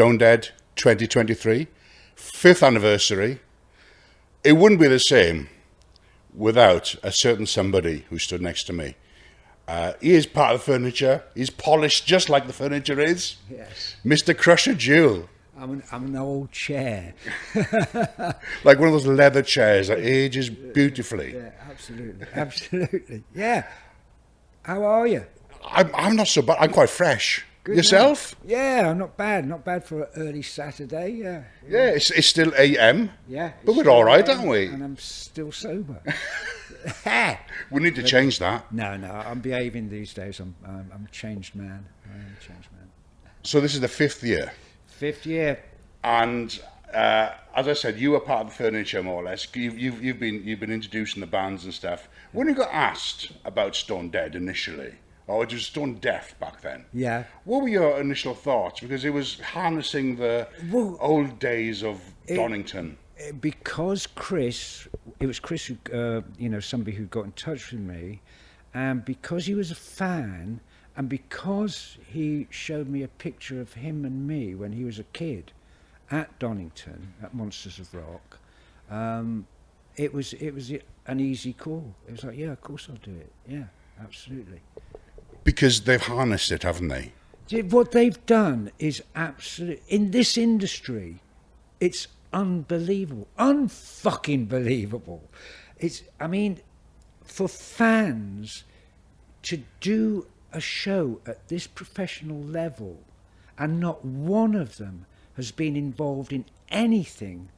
Stonedead 2023, 5th anniversary. It wouldn't be the same without a certain somebody who stood next to me. He is part of the furniture. He's polished just like the furniture is. Yes. Mr. Krusher Jewel. I'm an old chair. Like one of those leather chairs that ages beautifully. Yeah, absolutely. Absolutely. Yeah. How are you? I'm not so bad. I'm quite fresh. Good Yourself? Man. Yeah, I'm not bad. Not bad for an early Saturday. Yeah. Yeah, it's still AM. Yeah. But we're all right, aren't we? And I'm still sober. We need to change that. No, I'm behaving these days. I'm a changed man. I am a changed man. So this is the 5th year. 5th year. And as I said, you were part of the furniture more or less. You've been introducing the bands and stuff. When you got asked about Stonedead initially, or it was Stone Deaf back then. Yeah. What were your initial thoughts? Because it was harnessing the old days of Donington. Because it was Chris who, somebody who got in touch with me, and because he was a fan, and because he showed me a picture of him and me when he was a kid at Donington, at Monsters of Rock, it was an easy call. It was like, yeah, of course I'll do it. Yeah, absolutely. Because they've harnessed it, haven't they? What they've done is absolute. In this industry, it's unbelievable, unfucking believable. For fans to do a show at this professional level, and not one of them has been involved in anything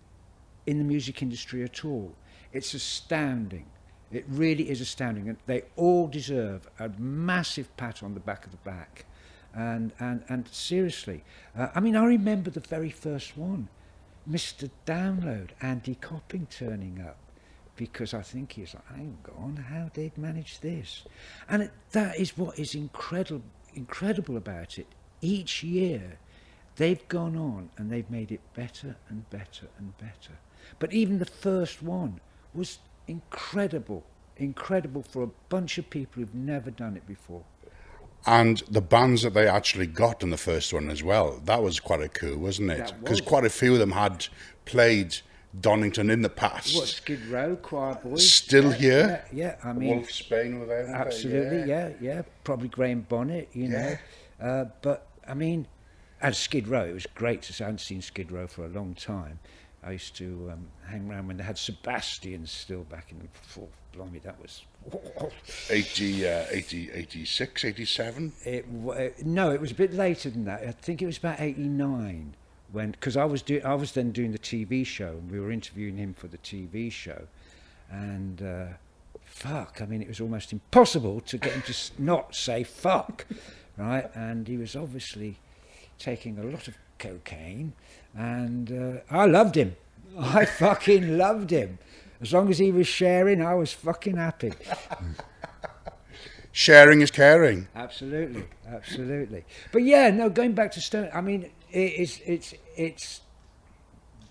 in the music industry at all. It's astounding. It really is astounding, and they all deserve a massive pat on the back of the back. And seriously, I remember the very first one, Mr. Download, Andy Copping turning up, because I think he's like, hang on, how they've managed this. And that is what is incredible about it. Each year, they've gone on and they've made it better and better and better. But even the first one was incredible for a bunch of people who've never done it before. And the bands that they actually got in the first one as well, that was quite a coup, wasn't it? Because quite a few of them had played Donington in the past. What, Skid Row, Choir Boys? Still here? Yeah, Wolf Spain were there. Absolutely, yeah. Probably Graham Bonnet, know. But, at Skid Row, it was great to see. I hadn't seen Skid Row for a long time. I used to hang around when they had Sebastian still back in the blimey, that was 86, 87? No, it was a bit later than that. I think it was about 89 because I was then doing the TV show, and we were interviewing him for the TV show, and it was almost impossible to get him to not say fuck, right? And he was obviously taking a lot of cocaine, and I loved him. I fucking loved him. As long as he was sharing, I was fucking happy. Sharing is caring. Absolutely. But yeah, no, going back to Stone,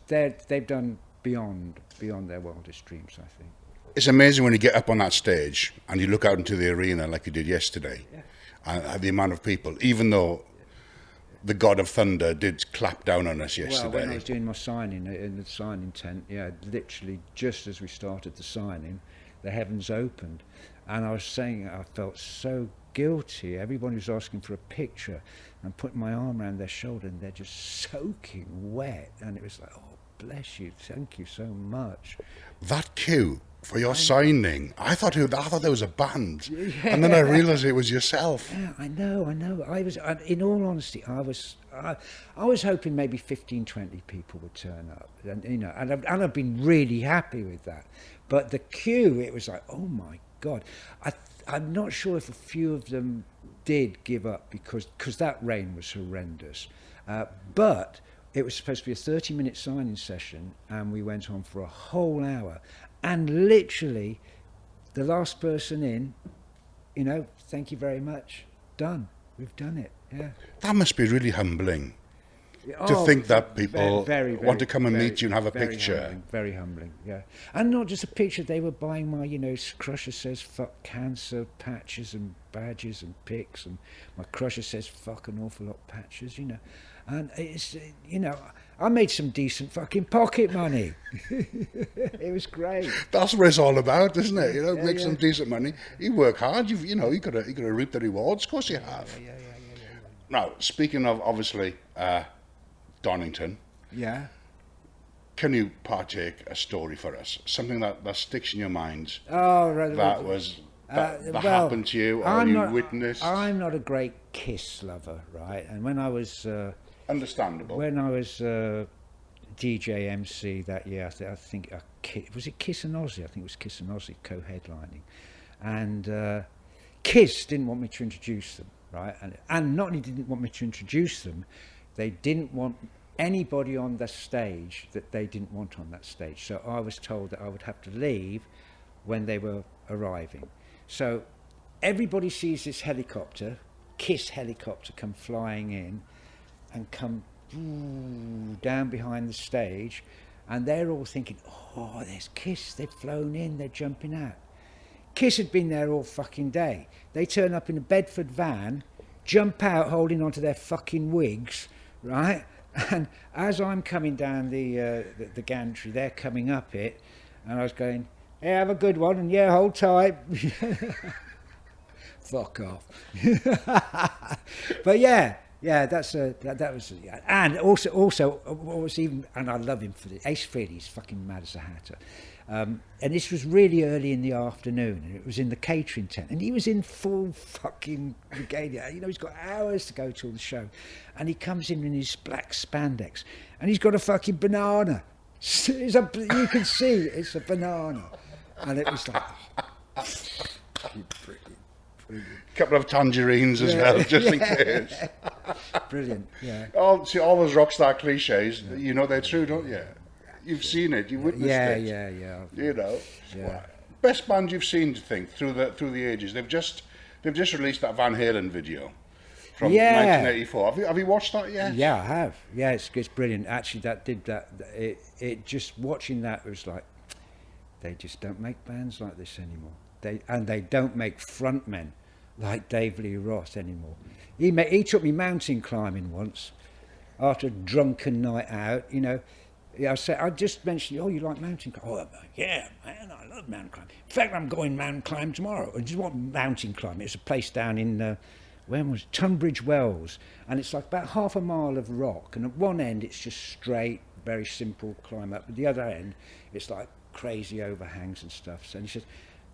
they've done beyond their wildest dreams, I think. It's amazing when you get up on that stage and you look out into the arena like you did yesterday, and the amount of people, even though the God of Thunder did clap down on us yesterday. Well, when I was doing my signing in the signing tent, literally just as we started the signing, the heavens opened, and I was saying I felt so guilty. Everyone was asking for a picture, and putting my arm around their shoulder, and they're just soaking wet, and it was like, oh, bless you, thank you so much. That queue for your signing, I thought there was a band, and then I realised it was yourself. Yeah, I know. I was, in all honesty, I was hoping maybe 15, 20 people would turn up, and I've been really happy with that. But the queue, it was like, oh my God, I'm not sure if a few of them did give up because that rain was horrendous, but it was supposed to be a 30-minute signing session, and we went on for a whole hour. And literally, the last person in, thank you very much, done. We've done it, yeah. That must be really humbling to think that people very, want to come and meet you and have a picture. Humbling, very humbling, yeah. And not just a picture, they were buying my, Krusher says fuck cancer patches and badges and pics, and my Krusher says fuck an awful lot patches, And it's, you know, I made some decent fucking pocket money. It was great. That's what it's all about, isn't it? You know, Yeah, make yeah. some decent money. You work hard. You got to reap the rewards. Of course, you have. Yeah. Now, speaking of obviously Donington, Yeah. can you partake a story for us? Something that sticks in your mind Oh, right. that was that well, happened to you, or I'm you not, witnessed. I'm not a great Kiss lover, right? And when I was Understandable. DJ MC that year, I think was it Kiss and Ozzy? I think it was Kiss and Ozzy co-headlining, and Kiss didn't want me to introduce them, right? And not only didn't want me to introduce them, they didn't want anybody on the stage that they didn't want on that stage. So I was told that I would have to leave when they were arriving. So everybody sees this helicopter, Kiss helicopter, come flying in and come down behind the stage, and they're all thinking, oh, there's Kiss, they've flown in, they're jumping out. Kiss had been there all fucking day. They turn up in a Bedford van, jump out holding onto their fucking wigs, right? And as I'm coming down the gantry, they're coming up it, and I was going, hey, have a good one, and yeah, hold tight. Fuck off. But yeah, that was, and also what was even, and I love him for this. Ace Frehley's fucking mad as a hatter. And this was really early in the afternoon, and it was in the catering tent, and he was in full fucking regalia. You know, he's got hours to go till the show, and he comes in his black spandex, and he's got a fucking banana. You can see it's a banana, and it was like, brilliant. Couple of tangerines as well, just in case. Brilliant, yeah. See, all those rock star cliches, you know they're true, don't you? You've seen it, you've witnessed it. Yeah. You know, Yeah. best band you've seen, do you think, through the ages? They've just released that Van Halen video from 1984. Have you watched that yet? Yeah, I have. Yeah, it's brilliant. Actually, it just watching that was like, they just don't make bands like this anymore. They don't make frontmen like Dave Lee Roth anymore. He took me mountain climbing once after a drunken night out, you know. Yeah, I just mentioned, oh, you like mountain climbing? Oh, yeah, man, I love mountain climbing. In fact, I'm going mountain climb tomorrow. And just want mountain climbing. It's a place down in, where was it? Tunbridge Wells. And it's like about half a mile of rock. And at one end, it's just straight, very simple climb up. At the other end, it's like crazy overhangs and stuff. So he says,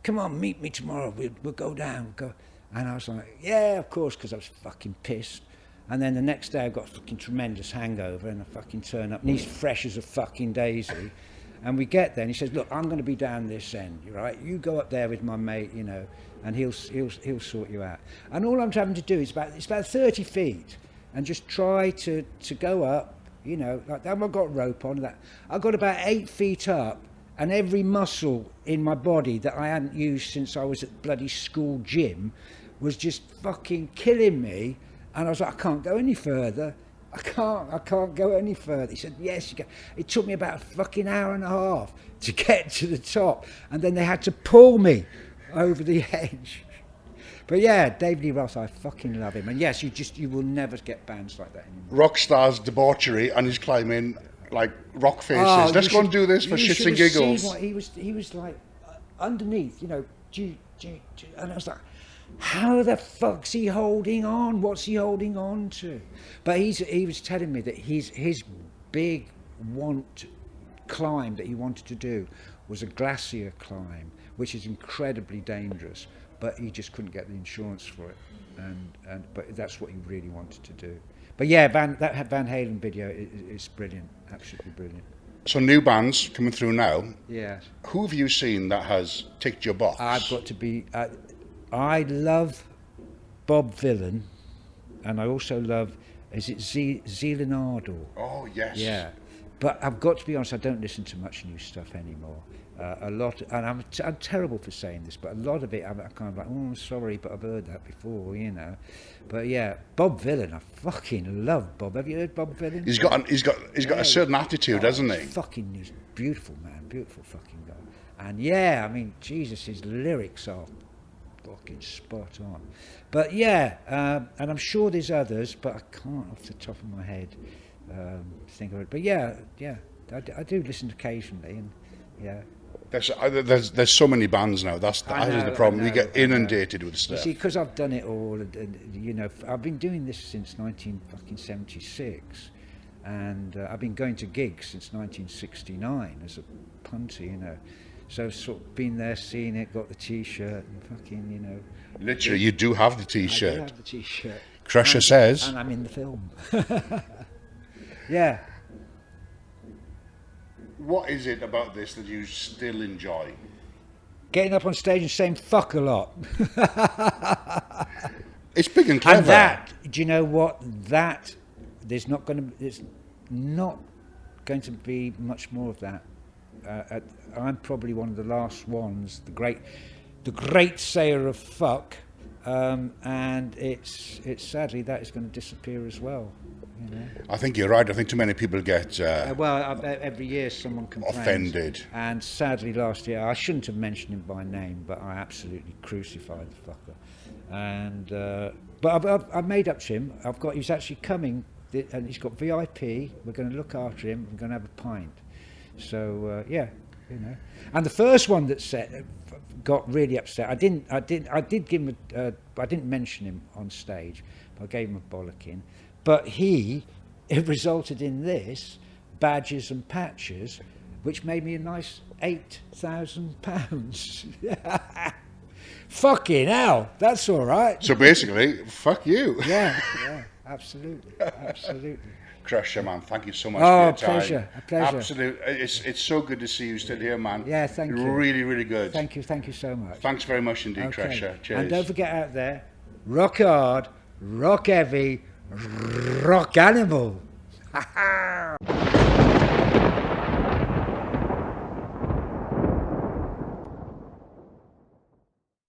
come on, meet me tomorrow. We'll go down. Go. And I was like, yeah, of course, because I was fucking pissed. And then the next day I've got a fucking tremendous hangover, and I fucking turn up and he's fresh as a fucking daisy. And we get there and he says, look, I'm going to be down this end, right? You go up there with my mate, you know, and he'll sort you out. And all I'm having to do is it's about 30 feet and just try to go up, you know, like I've got a rope on that. I got about 8 feet up, and every muscle in my body that I hadn't used since I was at bloody school gym was just fucking killing me. And I was like, I can't go any further. I can't go any further. He said, yes, you can. It took me about a fucking hour and a half to get to the top. And then they had to pull me over the edge. But yeah, David Lee Roth, I fucking love him. And yes, you will never get bands like that anymore. Rockstar's debauchery, and he's climbing like rock faces. Let's go and do this for shits and giggles. He was like underneath, you know, and I was like, how the fuck's he holding on? What's he holding on to? But he was telling me that his big climb that he wanted to do was a glacier climb, which is incredibly dangerous, but he just couldn't get the insurance for it. But that's what he really wanted to do. But yeah, that Van Halen video is brilliant, absolutely brilliant. So new bands coming through now. Yeah. Who have you seen that has ticked your box? I've got to be. I love Bob Vylan, and I also love, is it Zeelanardor? Oh, yes. Yeah. But I've got to be honest, I don't listen to much new stuff anymore. A lot, and I'm terrible for saying this, but a lot of it, I'm kind of like, oh, I'm sorry, but I've heard that before, you know. But yeah, Bob Vylan, I fucking love Bob. Have you heard Bob Vylan? He's got a certain attitude, hasn't he? He's beautiful, man, beautiful fucking guy. And yeah, I mean, Jesus, his lyrics are fucking spot on. But yeah, and I'm sure there's others, but I can't off the top of my head think of it. But yeah, I do listen occasionally, and yeah. There's so many bands now. That is the problem. You get inundated with stuff. You see, because I've done it all, and you know, I've been doing this since 1976, and I've been going to gigs since 1969 as a punter, you know. So sort of been there, seen it, got the T-shirt, and fucking, you know. Literally, you do have the T-shirt. I do have the T-shirt. Krusher says. And I'm in the film. Yeah. What is it about this that you still enjoy? Getting up on stage and saying fuck a lot. It's big and clever. And that, do you know what? That, there's not going to be much more of that. I'm probably one of the last ones, the great sayer of fuck, and it's sadly that is going to disappear as well. You know? I think you're right. I think too many people get every year someone complains. Offended. And sadly last year, I shouldn't have mentioned him by name, but I absolutely crucified the fucker. And but I've made up to him. He's actually coming, and he's got VIP. We're going to look after him. We're going to have a pint. So yeah, you know. And the first one that got really upset. I did give him I didn't mention him on stage, but I gave him a bollocking. But it resulted in this, badges and patches, which made me a nice £8,000. Fucking hell, that's all right. So basically, fuck you. Yeah, absolutely. Krusher, man, thank you so much for your time. A pleasure. Absolutely. It's so good to see you still here, man. Yeah, thank you. Really, really good. Thank you so much. Thanks very much indeed, Krusher. Cheers. And don't forget out there, rock hard, rock heavy, rock animal. Ha ha!